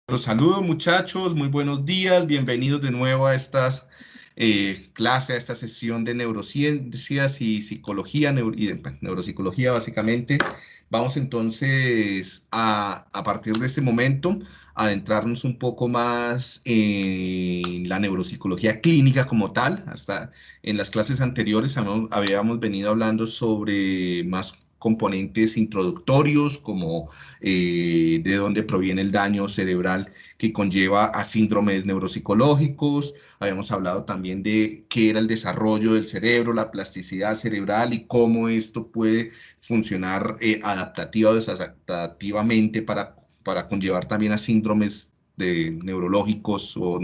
Los saludo muchachos, muy buenos días, bienvenidos de nuevo a esta clase, a esta sesión de neurociencias y psicología, neuropsicología básicamente. Vamos entonces a partir de este momento a adentrarnos un poco más en la neuropsicología clínica como tal. Hasta en las clases anteriores habíamos venido hablando sobre más componentes introductorios como de dónde proviene el daño cerebral que conlleva a síndromes neuropsicológicos. Habíamos hablado también de qué era el desarrollo del cerebro, la plasticidad cerebral y cómo esto puede funcionar adaptativa o desadaptativamente para conllevar también a síndromes neurológicos o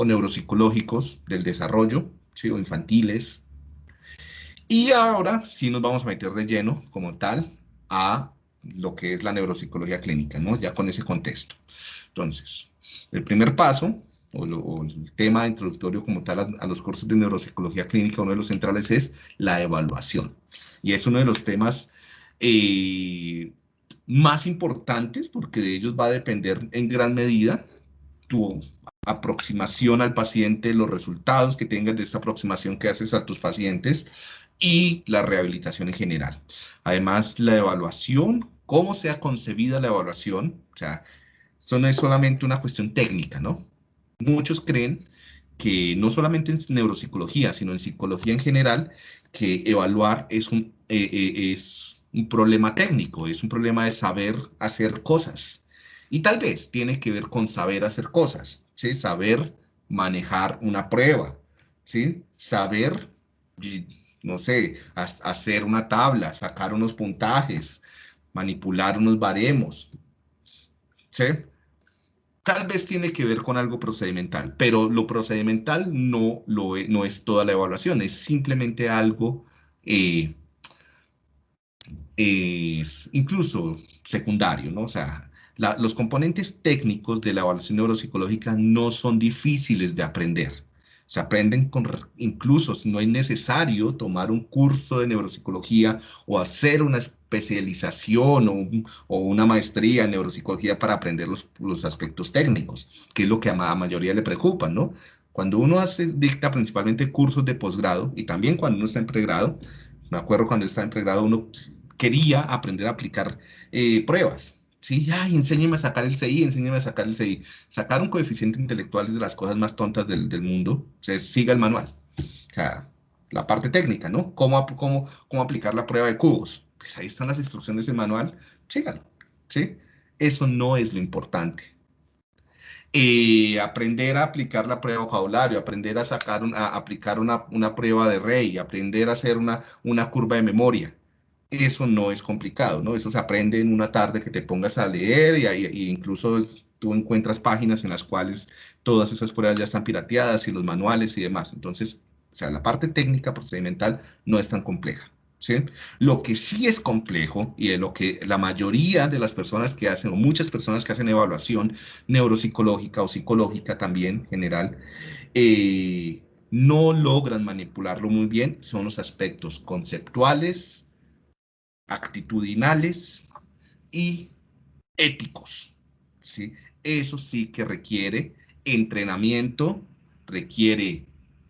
neuropsicológicos del desarrollo, ¿sí? O infantiles. Y ahora sí nos vamos a meter de lleno, como tal, a lo que es la neuropsicología clínica, ¿no? Ya con ese contexto. Entonces, el primer paso, o el tema introductorio como tal a los cursos de neuropsicología clínica, uno de los centrales es la evaluación. Y es uno de los temas eh, más importantes porque de ellos va a depender en gran medida tu aproximación al paciente, los resultados que tengas de esta aproximación que haces a tus pacientes y la rehabilitación en general. Además, la evaluación, cómo sea concebida la evaluación, o sea, esto no es solamente una cuestión técnica, ¿no? Muchos creen que no solamente en neuropsicología, sino en psicología en general, que evaluar es un problema técnico, es un problema de saber hacer cosas. Y tal vez tiene que ver con saber hacer cosas, ¿sí? Saber manejar una prueba, ¿sí? Saber, no sé, hacer una tabla, sacar unos puntajes, manipular unos baremos, ¿sí? Tal vez tiene que ver con algo procedimental, pero lo procedimental no es toda la evaluación, es simplemente algo, eh, es incluso secundario, ¿no? O sea, los componentes técnicos de la evaluación neuropsicológica no son difíciles de aprender. Se aprenden incluso si no es necesario tomar un curso de neuropsicología o hacer una especialización o una maestría en neuropsicología para aprender los aspectos técnicos, que es lo que a la mayoría le preocupa, ¿no? Cuando uno dicta principalmente cursos de posgrado y también cuando uno está en pregrado, me acuerdo cuando estaba en pregrado, uno quería aprender a aplicar pruebas. Sí, ay, enséñeme a sacar el CI, enséñeme a sacar el CI. Sacar un coeficiente intelectual es de las cosas más tontas del mundo. O sea, siga el manual. O sea, la parte técnica, ¿no? ¿Cómo aplicar la prueba de cubos? Pues ahí están las instrucciones del manual. Sígalo. ¿Sí? Eso no es lo importante. Aprender a aplicar la prueba de vocabulario, aprender a aplicar una prueba de Rey, aprender a hacer una curva de memoria. Eso no es complicado, ¿no? Eso se aprende en una tarde que te pongas a leer y incluso tú encuentras páginas en las cuales todas esas pruebas ya están pirateadas y los manuales y demás. Entonces, o sea, la parte técnica procedimental no es tan compleja, ¿sí? Lo que sí es complejo y de lo que la mayoría de las personas que hacen, o muchas personas que hacen evaluación neuropsicológica o psicológica también en general, no logran manipularlo muy bien, son los aspectos conceptuales, actitudinales y éticos, ¿sí? Eso sí que requiere entrenamiento, requiere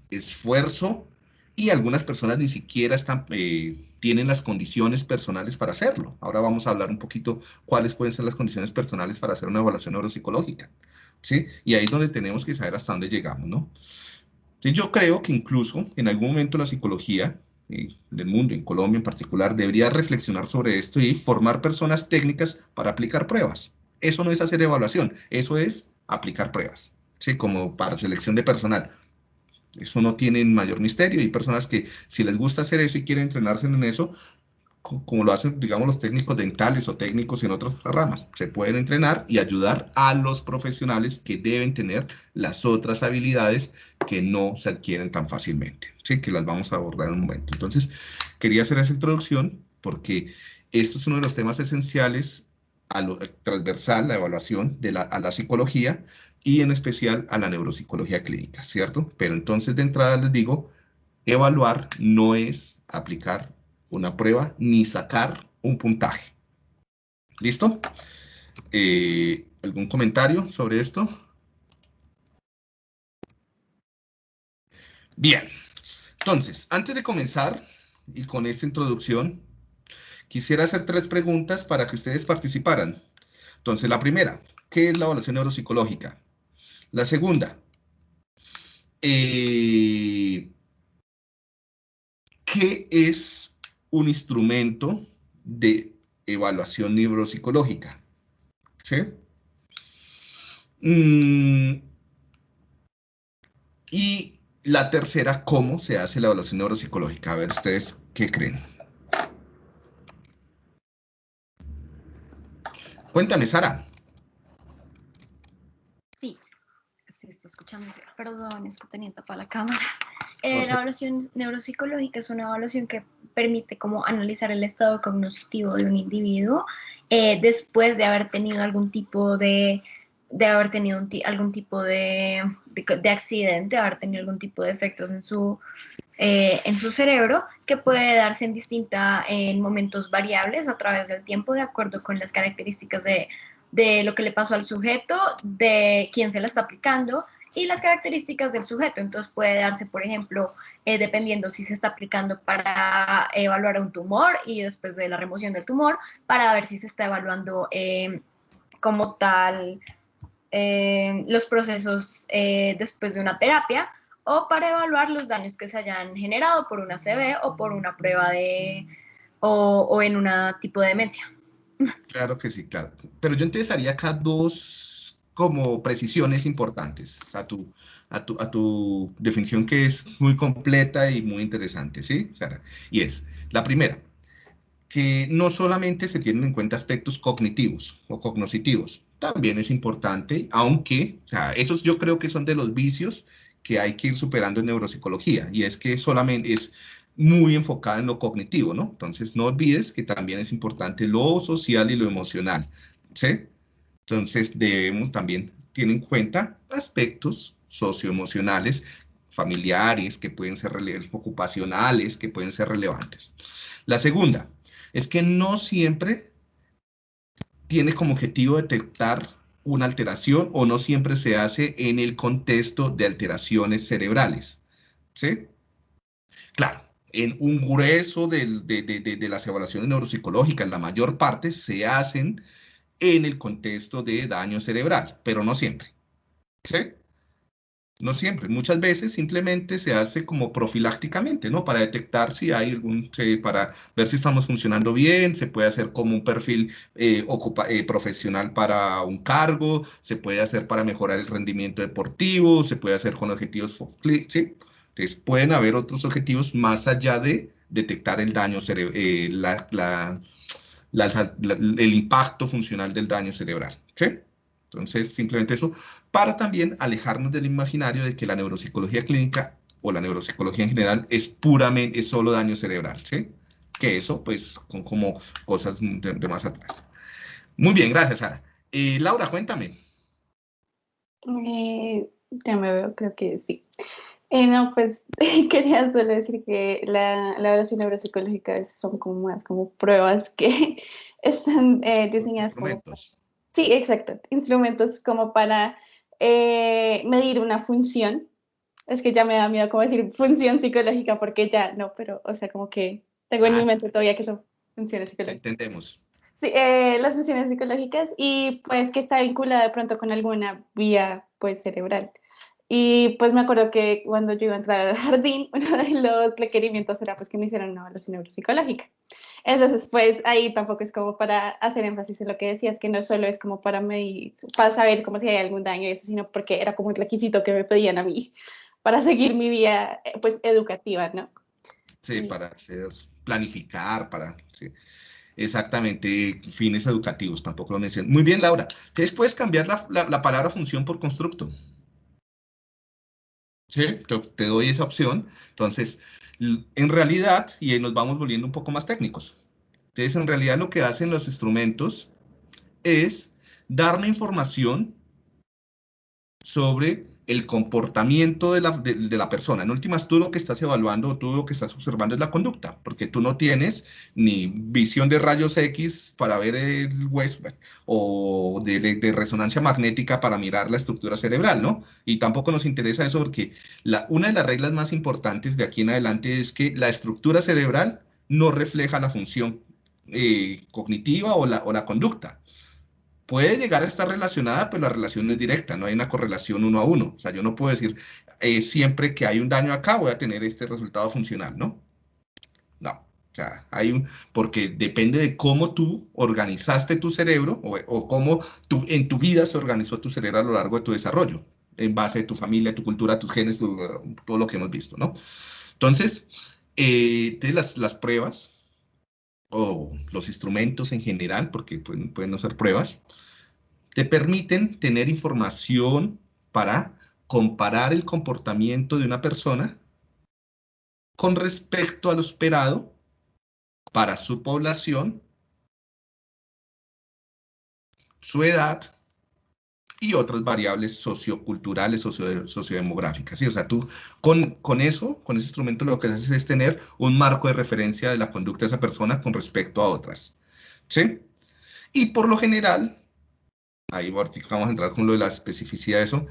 esfuerzo y algunas personas ni siquiera tienen las condiciones personales para hacerlo. Ahora vamos a hablar un poquito cuáles pueden ser las condiciones personales para hacer una evaluación neuropsicológica, ¿sí? Y ahí es donde tenemos que saber hasta dónde llegamos, ¿no? Sí, yo creo que incluso en algún momento la psicología del mundo, en Colombia en particular, debería reflexionar sobre esto y formar personas técnicas para aplicar pruebas. Eso no es hacer evaluación, eso es aplicar pruebas, ¿sí? Como para selección de personal. Eso no tiene mayor misterio. Hay personas que si les gusta hacer eso y quieren entrenarse en eso, como lo hacen, digamos, los técnicos dentales o técnicos en otras ramas. Se pueden entrenar y ayudar a los profesionales que deben tener las otras habilidades que no se adquieren tan fácilmente. Sí, que las vamos a abordar en un momento. Entonces, quería hacer esa introducción porque esto es uno de los temas esenciales transversal, la evaluación a la psicología y en especial a la neuropsicología clínica, ¿cierto? Pero entonces de entrada les digo, evaluar no es aplicar una prueba ni sacar un puntaje. ¿Listo? ¿Algún comentario sobre esto? Bien, entonces, antes de comenzar y con esta introducción, quisiera hacer 3 preguntas para que ustedes participaran. Entonces, la primera, ¿qué es la evaluación neuropsicológica? La segunda, eh, ¿qué es un instrumento de evaluación neuropsicológica? ¿Sí? Mm, y la tercera, ¿cómo se hace la evaluación neuropsicológica? A ver, ¿ustedes qué creen? Cuéntame, Sara. Sí, sí, está escuchando. Perdón, es que tenía tapada la cámara. No, La evaluación neuropsicológica es una evaluación que permite como analizar el estado cognitivo de un individuo después de haber tenido algún tipo de haber tenido algún tipo de accidente, haber tenido algún tipo de efectos en su cerebro, que puede darse en momentos variables a través del tiempo, de acuerdo con las características de lo que le pasó al sujeto, de quién se la está aplicando y las características del sujeto. Entonces puede darse, por ejemplo, dependiendo si se está aplicando para evaluar un tumor y después de la remoción del tumor, para ver si se está evaluando como tal los procesos después de una terapia, o para evaluar los daños que se hayan generado por una CB o por una prueba o en un tipo de demencia. claro que sí, claro. Pero yo entonces haría acá 2 como precisiones importantes a tu definición, que es muy completa y muy interesante, ¿sí, Sara? Y es, la primera, que no solamente se tienen en cuenta aspectos cognitivos o cognoscitivos, también es importante, aunque, o sea, esos yo creo que son de los vicios que hay que ir superando en neuropsicología, y es que solamente es muy enfocada en lo cognitivo, ¿no? Entonces, no olvides que también es importante lo social y lo emocional, ¿sí? Entonces, debemos también tener en cuenta aspectos socioemocionales, familiares, que pueden ser ocupacionales, que pueden ser relevantes. La segunda es que no siempre tiene como objetivo detectar una alteración, o no siempre se hace en el contexto de alteraciones cerebrales, ¿sí? Claro, en un grueso de las evaluaciones neuropsicológicas, la mayor parte se hacen en el contexto de daño cerebral, pero no siempre, ¿sí? No siempre, muchas veces simplemente se hace como profilácticamente, ¿no? Para detectar si hay para ver si estamos funcionando bien, se puede hacer como un perfil profesional para un cargo, se puede hacer para mejorar el rendimiento deportivo, se puede hacer con objetivos, ¿sí? Entonces pueden haber otros objetivos más allá de detectar el daño el impacto funcional del daño cerebral, ¿sí? Entonces, simplemente eso, para también alejarnos del imaginario de que la neuropsicología clínica o la neuropsicología en general es solo daño cerebral, ¿sí? Que eso, pues, con como cosas de más atrás. Muy bien, gracias, Sara. Laura, cuéntame. Ya me veo, creo que sí. No, pues quería solo decir que la evaluación neuropsicológica son como más como pruebas que están Los diseñadas como, instrumentos. sí, exacto, instrumentos como para medir una función. Es que ya me da miedo como decir función psicológica porque ya no, pero o sea, como que tengo en mi Ah, mente todavía que son funciones psicológicas. entendemos. Sí, las funciones psicológicas y pues que está vinculada de pronto con alguna vía pues cerebral. Y pues me acuerdo que cuando yo iba a entrar al jardín, uno de los requerimientos era pues que me hicieran una evaluación neuropsicológica. Entonces, pues ahí tampoco es como para hacer énfasis en lo que decías, que no solo es como para medir, para saber como si hay algún daño y eso, sino porque era como un requisito que me pedían a mí para seguir mi vida pues educativa, ¿no? Sí, Y para hacer, planificar, sí. Exactamente, fines educativos, tampoco lo mencioné. Muy bien, Laura. Entonces puedes cambiar la palabra función por constructo. ¿Sí? Te doy esa opción. Entonces, en realidad, y ahí nos vamos volviendo un poco más técnicos. Entonces, en realidad lo que hacen los instrumentos es darme información sobre el comportamiento de la persona. En últimas, tú lo que estás evaluando, tú lo que estás observando es la conducta, porque tú no tienes ni visión de rayos X para ver el hueso o de resonancia magnética para mirar la estructura cerebral, ¿no? Y tampoco nos interesa eso porque una de las reglas más importantes de aquí en adelante es que la estructura cerebral no refleja la función cognitiva o la conducta. Puede llegar a estar relacionada, pero la relación no es directa, no hay una correlación uno a uno. O sea, yo no puedo decir siempre que hay un daño acá voy a tener este resultado funcional, ¿no? No. O sea, porque depende de cómo tú organizaste tu cerebro o cómo en tu vida se organizó tu cerebro a lo largo de tu desarrollo, en base a tu familia, tu cultura, tus genes, todo lo que hemos visto, ¿no? Entonces, las pruebas o los instrumentos en general, porque pueden no ser pruebas, te permiten tener información para comparar el comportamiento de una persona con respecto a lo esperado para su población, su edad y otras variables socioculturales, sociodemográficas. ¿Sí? O sea, tú con ese instrumento lo que haces es tener un marco de referencia de la conducta de esa persona con respecto a otras. ¿Sí? Y por lo general, ahí vamos a entrar con lo de la especificidad de eso,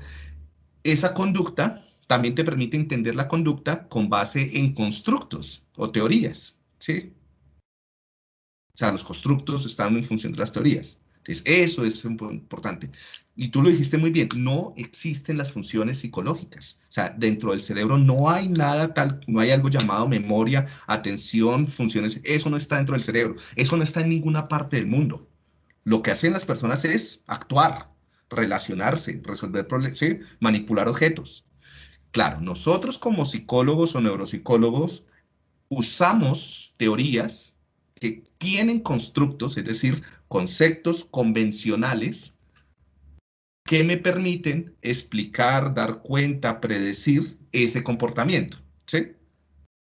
esa conducta también te permite entender la conducta con base en constructos o teorías, ¿sí? O sea, los constructos están en función de las teorías. Entonces, eso es importante. Y tú lo dijiste muy bien, no existen las funciones psicológicas. O sea, dentro del cerebro no hay nada tal, no hay algo llamado memoria, atención, funciones. Eso no está dentro del cerebro. Eso no está en ninguna parte del mundo. Lo que hacen las personas es actuar, relacionarse, resolver problemas, ¿sí? Manipular objetos. Claro, nosotros como psicólogos o neuropsicólogos usamos teorías que tienen constructos, es decir, conceptos convencionales que me permiten explicar, dar cuenta, predecir ese comportamiento, ¿sí?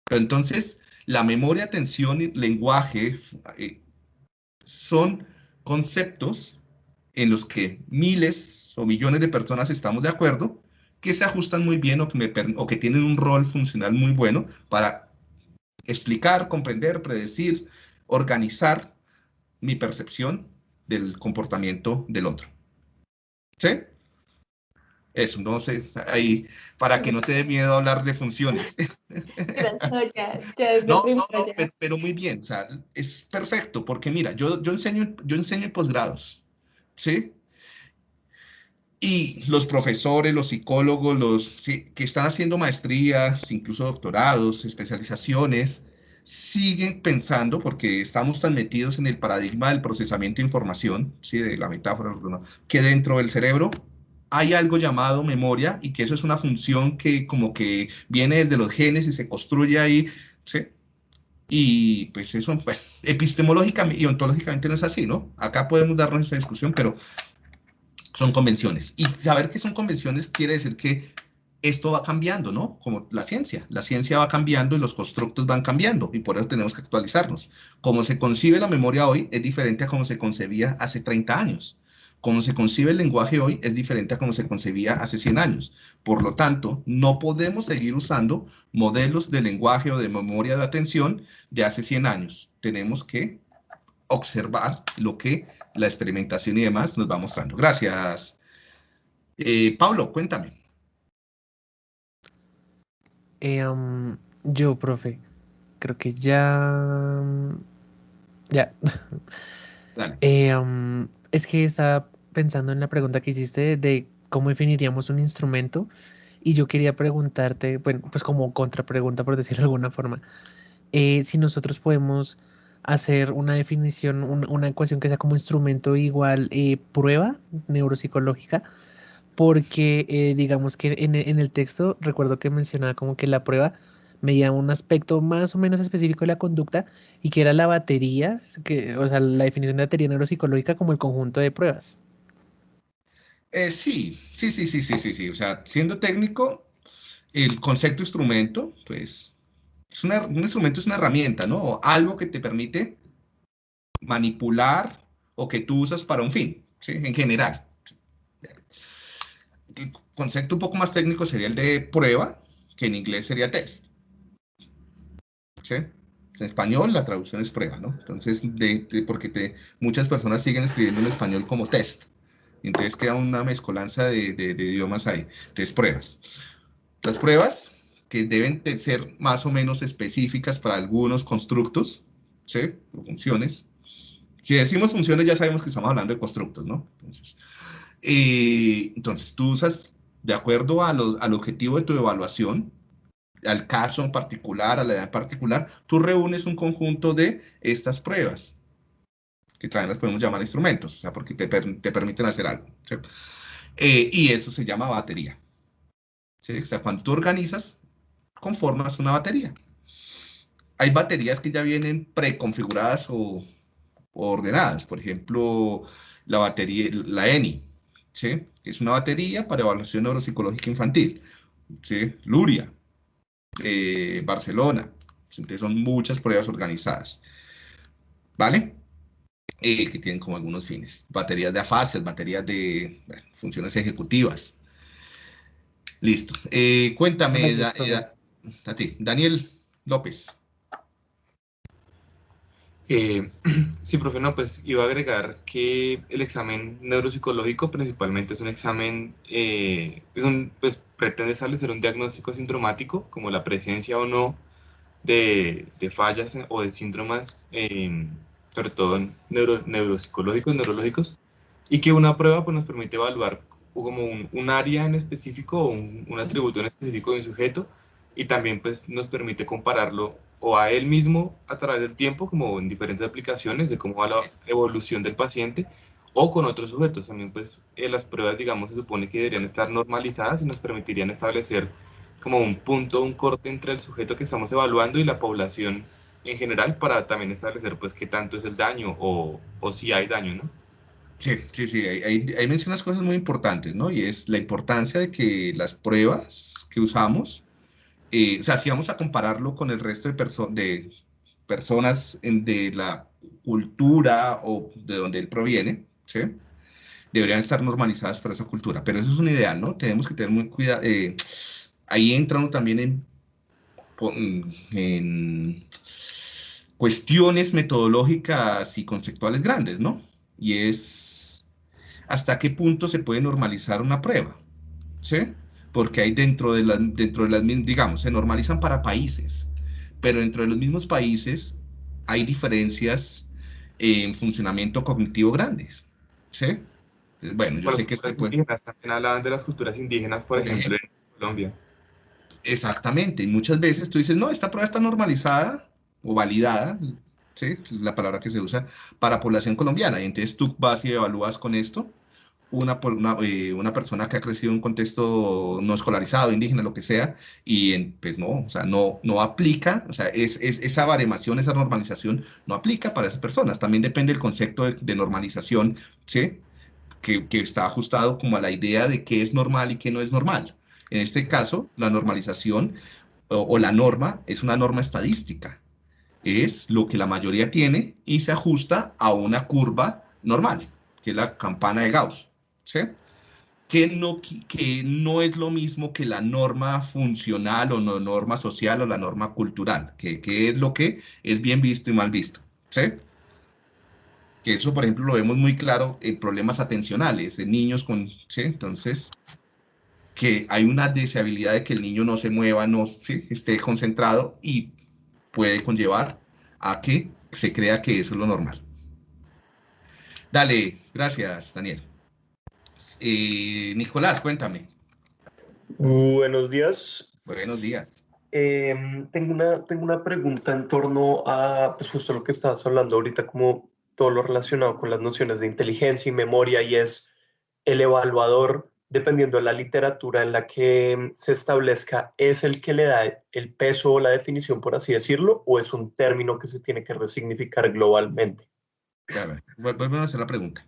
Pero entonces, la memoria, atención y lenguaje son conceptos en los que miles o millones de personas estamos de acuerdo, que se ajustan muy bien o que tienen un rol funcional muy bueno para explicar, comprender, predecir, organizar mi percepción del comportamiento del otro. ¿Sí? Eso, no sé, ahí, para que no te dé miedo hablar de funciones. No, ya desde No, primero ya. pero muy bien, o sea, es perfecto, porque mira, yo enseño en posgrados, ¿sí? Y los profesores, los psicólogos, sí, que están haciendo maestrías, incluso doctorados, especializaciones, siguen pensando, porque estamos tan metidos en el paradigma del procesamiento de información, ¿sí? De la metáfora, ¿no? Que dentro del cerebro hay algo llamado memoria y que eso es una función que como que viene desde los genes y se construye ahí, ¿sí? Y pues eso, pues, epistemológicamente y ontológicamente no es así, ¿no? Acá podemos darnos esa discusión, pero son convenciones. Y saber que son convenciones quiere decir que esto va cambiando, ¿no? Como la ciencia. La ciencia va cambiando y los constructos van cambiando y por eso tenemos que actualizarnos. Como se concibe la memoria hoy es diferente a como se concebía hace 30 años. Como se concibe el lenguaje hoy es diferente a como se concebía hace 100 años. Por lo tanto, no podemos seguir usando modelos de lenguaje o de memoria de atención de hace 100 años. Tenemos que observar lo que la experimentación y demás nos va mostrando. Gracias. Pablo, cuéntame. Yo, profe, creo que ya... Ya. Dale. Es que estaba pensando en la pregunta que hiciste de cómo definiríamos un instrumento y yo quería preguntarte, bueno, pues como contrapregunta, por decirlo de alguna forma, si nosotros podemos hacer una definición, una ecuación que sea como instrumento igual prueba neuropsicológica, porque digamos que en el texto recuerdo que mencionaba como que la prueba medía un aspecto más o menos específico de la conducta y que era la batería, o sea, la definición de batería neuropsicológica como el conjunto de pruebas. Sí. O sea, siendo técnico, el concepto instrumento, pues, un instrumento es una herramienta, ¿no? O algo que te permite manipular o que tú usas para un fin, ¿sí? En general. el concepto un poco más técnico sería el de prueba, que en inglés sería test. ¿Sí? En español la traducción es prueba, ¿no? Entonces, porque muchas personas siguen escribiendo en español como test. Entonces queda una mezcolanza de idiomas ahí. Entonces, pruebas. Las pruebas que deben ser más o menos específicas para algunos constructos, ¿sí? O funciones. Si decimos funciones ya sabemos que estamos hablando de constructos, ¿no? Entonces tú usas, de acuerdo al objetivo de tu evaluación, al caso en particular, a la edad en particular, tú reúnes un conjunto de estas pruebas, que también las podemos llamar instrumentos, o sea, porque te permiten hacer algo, ¿sí? Y eso se llama batería, ¿sí? O sea, cuando tú organizas, conformas una batería. Hay baterías que ya vienen preconfiguradas o ordenadas, por ejemplo, la batería, la ENI, ¿sí? Que es una batería para evaluación neuropsicológica infantil, ¿sí? Luria, Barcelona. Entonces son muchas pruebas organizadas, ¿vale? Que tienen como algunos fines. Baterías de afasias, baterías de bueno, funciones ejecutivas. Listo. Cuéntame, Gracias, profe. a ti, Daniel López. Sí, profe, no, pues iba a agregar que el examen neuropsicológico principalmente es un examen, pues pretende establecer un diagnóstico sintomático, como la presencia o no de fallas o de síndromes, sobre todo neuropsicológicos, neurológicos, y que una prueba pues, nos permite evaluar como un área en específico o un atributo en específico de un sujeto, y también pues, nos permite compararlo o a él mismo a través del tiempo, como en diferentes aplicaciones de cómo va la evolución del paciente, o con otros sujetos. También pues las pruebas, digamos, se supone que deberían estar normalizadas y nos permitirían establecer como un punto, un corte entre el sujeto que estamos evaluando y la población en general para también establecer pues qué tanto es el daño o si hay daño, ¿no? Sí, sí, sí, ahí mencionas cosas muy importantes, ¿no? Y es la importancia de que las pruebas que usamos, o sea, si vamos a compararlo con el resto de personas de la cultura o de donde él proviene, ¿sí? Deberían estar normalizadas por esa cultura, pero eso es un ideal, ¿no? Tenemos que tener muy cuidado. Ahí entra uno también en cuestiones metodológicas y conceptuales grandes, ¿no? Y es hasta qué punto se puede normalizar una prueba, ¿sí? Porque hay dentro de las digamos, se normalizan para países, pero dentro de los mismos países hay diferencias en funcionamiento cognitivo grandes, ¿sí? Bueno, yo Con las sé que esto culturas puede, indígenas, también hablaban de las culturas indígenas, por por ejemplo, ejemplo, en Colombia. exactamente, y muchas veces tú dices, no, esta prueba está normalizada o validada, ¿sí? La palabra que se usa para población colombiana, y entonces tú vas y evalúas con esto una persona que ha crecido en un contexto no escolarizado, indígena, lo que sea, y pues no, o sea, no aplica, o sea, esa baremación, esa normalización no aplica para esas personas. También depende del concepto de normalización, ¿sí? Que está ajustado como a la idea de qué es normal y qué no es normal. En este caso, la normalización o la norma es una norma estadística, es lo que la mayoría tiene y se ajusta a una curva normal, que es la campana de Gauss, ¿sí? Que no es lo mismo que la norma funcional o no, norma social o la norma cultural, que es lo que es bien visto y mal visto, ¿sí? Que eso, por ejemplo, lo vemos muy claro en problemas atencionales de niños con, ¿sí? Entonces, que hay una deseabilidad de que el niño no se mueva, no, ¿sí? Esté concentrado y puede conllevar a que se crea que eso es lo normal. Dale, gracias, Daniel. Nicolás, cuéntame. Buenos días. Buenos días. Tengo una pregunta en torno a pues, justo lo que estabas hablando ahorita, como todo lo relacionado con las nociones de inteligencia y memoria, y es el evaluador, dependiendo de la literatura en la que se establezca, ¿es el que le da el peso o la definición, por así decirlo, o es un término que se tiene que resignificar globalmente? A ver, vuelvo a hacer la pregunta.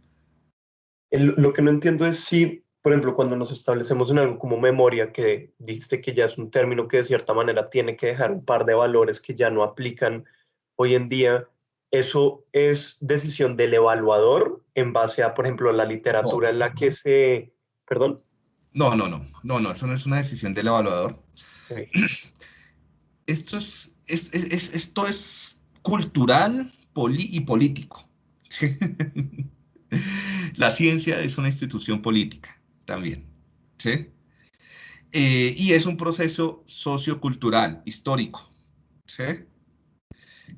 Lo que no entiendo es si, por ejemplo, cuando nos establecemos en algo como memoria, que dijiste que ya es un término que de cierta manera tiene que dejar un par de valores que ya no aplican hoy en día, ¿eso es decisión del evaluador en base a, por ejemplo, la No, literatura en la que se... Perdón. No, eso no es una decisión del evaluador. Ok. Esto es cultural y político. ¿Sí? La ciencia es una institución política también. ¿Sí? Y es un proceso sociocultural, histórico. ¿Sí?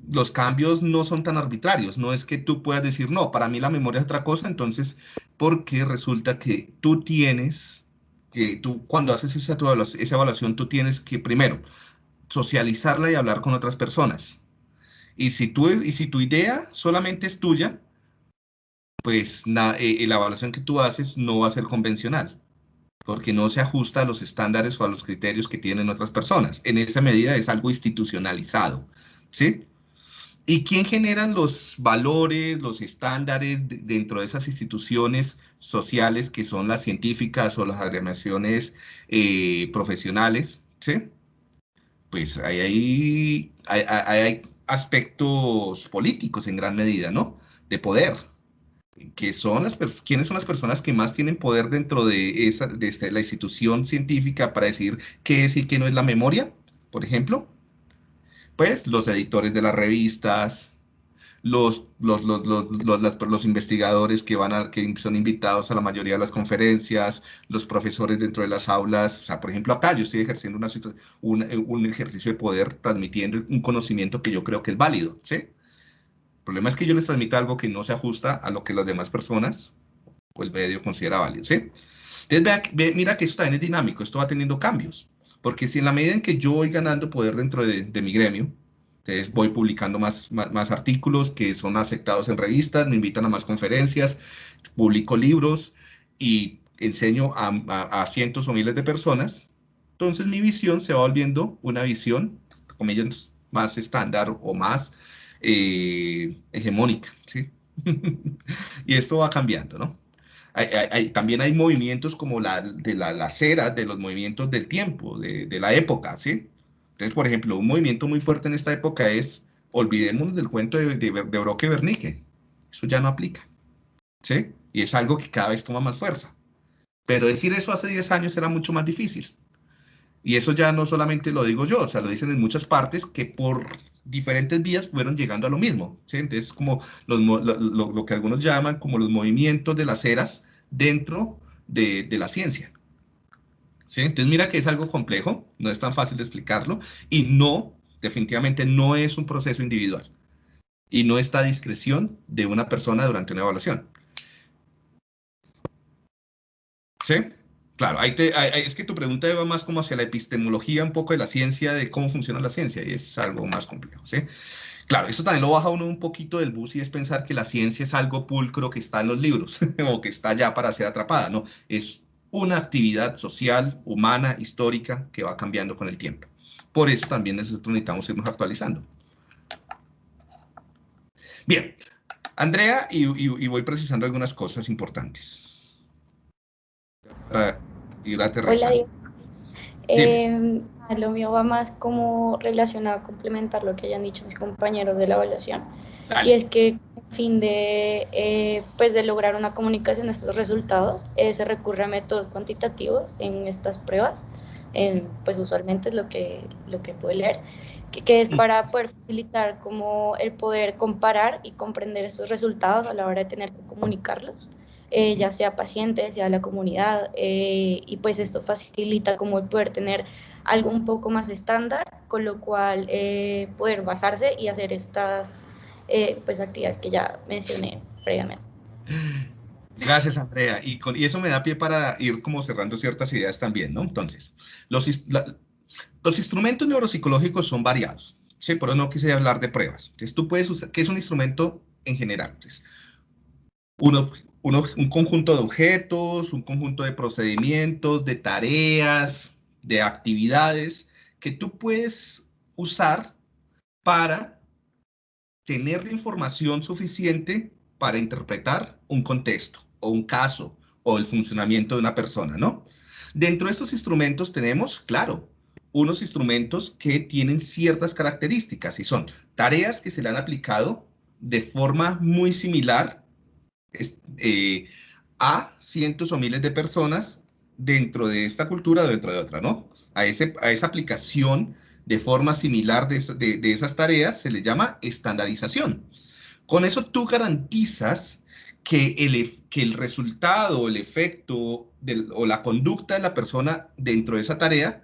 Los cambios no son tan arbitrarios, no es que tú puedas decir, no, para mí la memoria es otra cosa, entonces, porque resulta que tú cuando haces esa evaluación, tú tienes que primero socializarla y hablar con otras personas. Y si tu idea solamente es tuya, pues la evaluación que tú haces no va a ser convencional, porque no se ajusta a los estándares o a los criterios que tienen otras personas. En esa medida es algo institucionalizado, ¿sí? ¿Y quién generan los valores, los estándares dentro de esas instituciones sociales que son las científicas o las agremiaciones profesionales? ¿Sí? Pues hay aspectos políticos en gran medida, ¿no? De poder, que son quiénes son las personas que más tienen poder dentro de la institución científica para decir qué es y qué no es la memoria, por ejemplo. Pues los editores de las revistas, los investigadores que son invitados a la mayoría de las conferencias, los profesores dentro de las aulas. O sea, por ejemplo, acá yo estoy ejerciendo un ejercicio de poder transmitiendo un conocimiento que yo creo que es válido, ¿sí? El problema es que yo les transmita algo que no se ajusta a lo que las demás personas o el medio considera válido, ¿sí? Entonces, mira que esto también es dinámico, esto va teniendo cambios, porque si en la medida en que yo voy ganando poder dentro de mi gremio, entonces voy publicando más artículos que son aceptados en revistas, me invitan a más conferencias, publico libros y enseño a cientos o miles de personas, entonces mi visión se va volviendo una visión, comillas, más estándar o más hegemónica, ¿sí? Y esto va cambiando, ¿no? También hay movimientos como las eras, de los movimientos del tiempo, de la época, ¿sí? Entonces, por ejemplo, un movimiento muy fuerte en esta época es, olvidémonos del cuento de Broca y Bernique, eso ya no aplica, ¿sí? Y es algo que cada vez toma más fuerza. Pero decir eso hace 10 años era mucho más difícil. Y eso ya no solamente lo digo yo, o sea, lo dicen en muchas partes que por diferentes vías fueron llegando a lo mismo, ¿sí? Entonces, como lo que algunos llaman como los movimientos de las eras dentro de la ciencia, ¿sí? Entonces, mira que es algo complejo, no es tan fácil de explicarlo y no, definitivamente no es un proceso individual y no está a discreción de una persona durante una evaluación, ¿sí? Claro, es que tu pregunta va más como hacia la epistemología un poco de la ciencia, de cómo funciona la ciencia, y es algo más complejo, ¿sí? Claro, eso también lo baja uno un poquito del bus y es pensar que la ciencia es algo pulcro que está en los libros o que está ya para ser atrapada, no, es una actividad social, humana, histórica, que va cambiando con el tiempo. Por eso también nosotros necesitamos irnos actualizando. Bien, Andrea, y voy precisando algunas cosas importantes para ir Hola, aterrizando. Diego. Dime. Lo mío va más como relacionado a complementar lo que hayan dicho mis compañeros de la evaluación. Y Dale. es que a fin pues de lograr una comunicación de estos resultados, se recurre a métodos cuantitativos en estas pruebas. Pues usualmente es lo que puedo leer, que es para poder facilitar como el poder comparar y comprender estos resultados a la hora de tener que comunicarlos. Ya sea pacientes, sea la comunidad, y pues esto facilita como el poder tener algo un poco más estándar, con lo cual poder basarse y hacer estas pues actividades que ya mencioné previamente. Gracias, Andrea. Y eso me da pie para ir como cerrando ciertas ideas también, ¿no? Entonces, los instrumentos neuropsicológicos son variados, ¿sí? Por eso no quise hablar de pruebas. Entonces, tú puedes usar, ¿qué es un instrumento en general? Entonces, un conjunto de objetos, un conjunto de procedimientos, de tareas, de actividades que tú puedes usar para tener la información suficiente para interpretar un contexto o un caso o el funcionamiento de una persona, ¿no? Dentro de estos instrumentos tenemos, claro, unos instrumentos que tienen ciertas características y son tareas que se le han aplicado de forma muy similar a cientos o miles de personas dentro de esta cultura o dentro de otra, ¿no? A esa aplicación de forma similar de esas tareas se le llama estandarización. Con eso tú garantizas que que el resultado, el efecto o la conducta de la persona dentro de esa tarea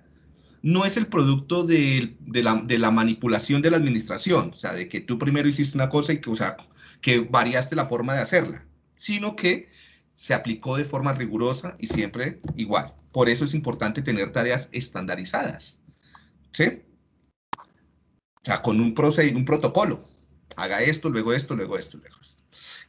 no es el producto de la manipulación de la administración, o sea, de que tú primero hiciste una cosa y que, o sea, que variaste la forma de hacerla, sino que se aplicó de forma rigurosa y siempre igual. Por eso es importante tener tareas estandarizadas, ¿sí? O sea, con un protocolo. Haga esto, luego esto, luego esto, luego esto.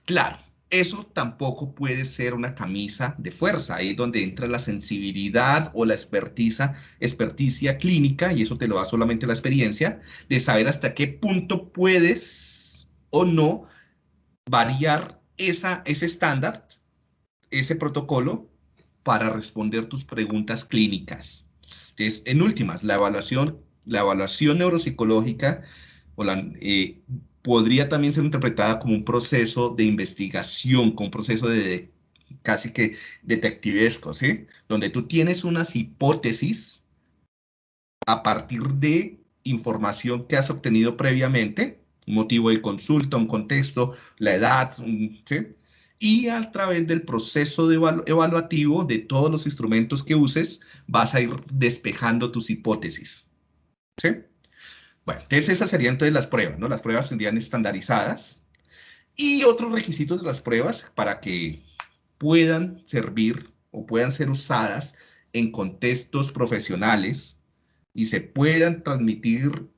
Claro, eso tampoco puede ser una camisa de fuerza, ahí es donde entra la sensibilidad o la experticia clínica, y eso te lo da solamente la experiencia, de saber hasta qué punto puedes o no variar ese estándar, ese protocolo, para responder tus preguntas clínicas. Entonces, en últimas, la evaluación neuropsicológica o podría también ser interpretada como un proceso de investigación, como un proceso de casi que detectivesco, ¿sí? Donde tú tienes unas hipótesis a partir de información que has obtenido previamente, un motivo de consulta, un contexto, la edad, ¿sí? Y a través del proceso evaluativo de todos los instrumentos que uses, vas a ir despejando tus hipótesis, ¿sí? Bueno, entonces esas serían entonces las pruebas, ¿no? Las pruebas serían estandarizadas. Y otros requisitos de las pruebas para que puedan servir o puedan ser usadas en contextos profesionales y se puedan transmitir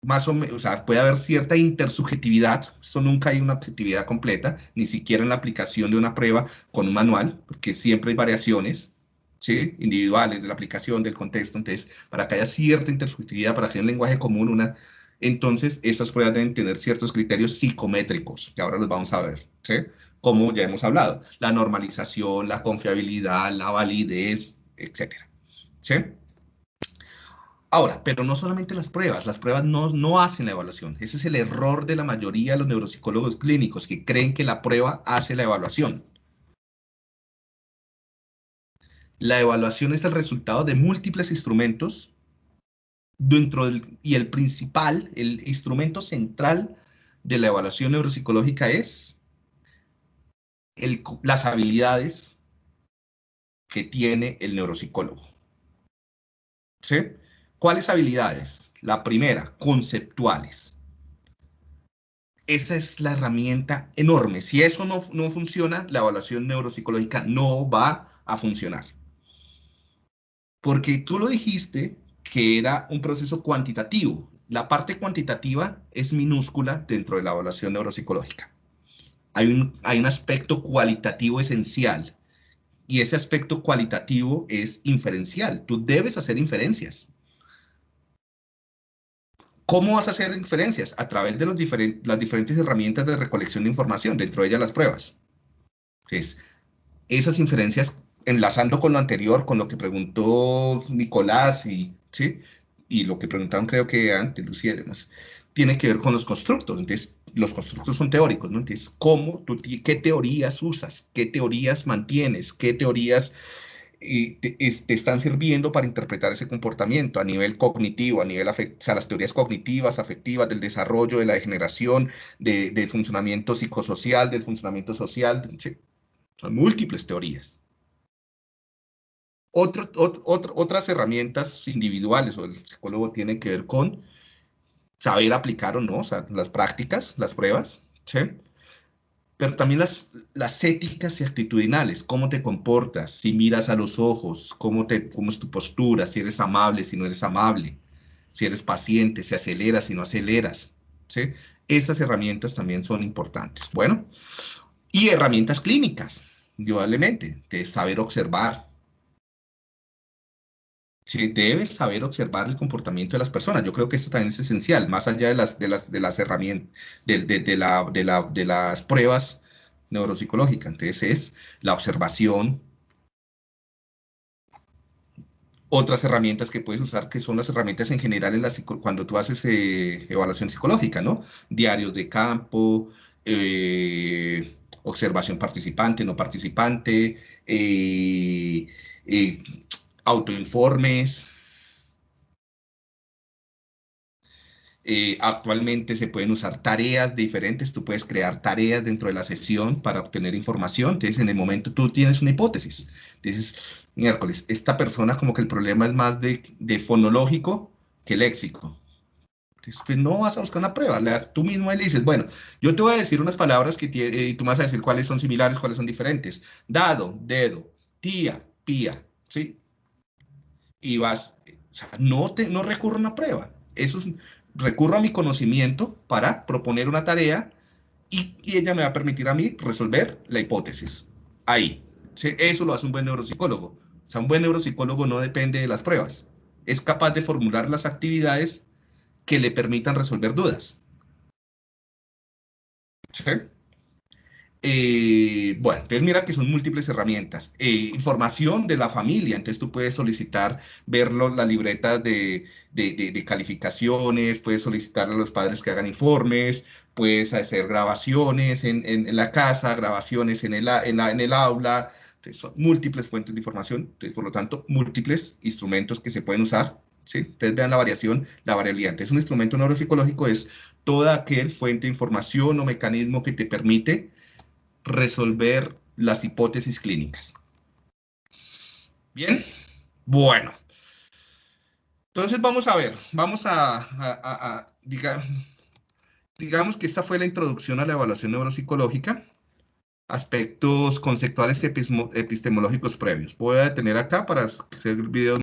más o menos, o sea, puede haber cierta intersubjetividad, eso nunca hay una objetividad completa, ni siquiera en la aplicación de una prueba con un manual, porque siempre hay variaciones, ¿sí? Individuales de la aplicación, del contexto, entonces, para que haya cierta intersubjetividad, para que haya un lenguaje común, entonces, estas pruebas deben tener ciertos criterios psicométricos, que ahora los vamos a ver, ¿sí? Como ya hemos hablado, la normalización, la confiabilidad, la validez, etcétera, ¿sí? Ahora, pero no solamente las pruebas no hacen la evaluación. Ese es el error de la mayoría de los neuropsicólogos clínicos, que creen que la prueba hace la evaluación. La evaluación es el resultado de múltiples instrumentos y el principal, el instrumento central de la evaluación neuropsicológica es las habilidades que tiene el neuropsicólogo, ¿sí? ¿Cuáles habilidades? La primera, conceptuales. Esa es la herramienta enorme. Si eso no funciona, la evaluación neuropsicológica no va a funcionar. Porque tú lo dijiste que era un proceso cuantitativo. La parte cuantitativa es minúscula dentro de la evaluación neuropsicológica. Hay un aspecto cualitativo esencial, y ese aspecto cualitativo es inferencial. Tú debes hacer inferencias. ¿Cómo vas a hacer inferencias? A través de las diferentes herramientas de recolección de información, dentro de ellas las pruebas. Entonces, esas inferencias, enlazando con lo anterior, con lo que preguntó Nicolás ¿sí? Y lo que preguntaron creo que antes Lucía y demás, tiene que ver con los constructos. Entonces, los constructos son teóricos, ¿no? Entonces, ¿qué teorías usas? ¿Qué teorías mantienes? ¿Qué teorías te están sirviendo para interpretar ese comportamiento a nivel cognitivo, a nivel afectivo, o sea, las teorías cognitivas, afectivas, del desarrollo, de la degeneración, del funcionamiento psicosocial, del funcionamiento social? ¿Sí? Son múltiples teorías. Otras herramientas individuales o el psicólogo tiene que ver con saber aplicar o no, o sea, las prácticas, las pruebas, ¿sí? Pero también las éticas y actitudinales, cómo te comportas, si miras a los ojos, cómo es tu postura, si eres amable, si no eres amable, si eres paciente, si aceleras, si no aceleras, ¿sí? Esas herramientas también son importantes. Bueno, y herramientas clínicas, indudablemente, de saber observar. Sí, debes saber observar el comportamiento de las personas. Yo creo que eso también es esencial, más allá de las herramientas, de las pruebas neuropsicológicas. Entonces es la observación. Otras herramientas que puedes usar, que son las herramientas en general cuando tú haces evaluación psicológica, ¿no? Diarios de campo, observación participante, no participante, autoinformes. Actualmente se pueden usar tareas diferentes, tú puedes crear tareas dentro de la sesión para obtener información. Entonces, en el momento tú tienes una hipótesis, dices, miércoles, esta persona como que el problema es más de fonológico que léxico. Entonces, pues no vas a buscar una prueba, tú mismo le dices, bueno, yo te voy a decir unas palabras que y tú me vas a decir cuáles son similares, cuáles son diferentes. Dado, dedo, tía, pía, ¿sí? Y vas, o sea, no recurro a una prueba. Eso es, recurro a mi conocimiento para proponer una tarea y ella me va a permitir a mí resolver la hipótesis. Ahí. ¿Sí? Eso lo hace un buen neuropsicólogo. O sea, un buen neuropsicólogo no depende de las pruebas. Es capaz de formular las actividades que le permitan resolver dudas. ¿Sí? Bueno, entonces mira que son múltiples herramientas. Información de la familia, entonces tú puedes solicitar verlo, la libreta de calificaciones, puedes solicitar a los padres que hagan informes, puedes hacer grabaciones en la casa, grabaciones en el aula. Entonces son múltiples fuentes de información, entonces por lo tanto múltiples instrumentos que se pueden usar. ¿Sí? Ustedes vean la variación, la variabilidad. Entonces un instrumento neuropsicológico es toda aquel fuente de información o mecanismo que te permite resolver las hipótesis clínicas. Bien, bueno. Entonces vamos a ver, digamos que esta fue la introducción a la evaluación neuropsicológica, aspectos conceptuales y epistemológicos previos. Voy a detener acá para hacer el video.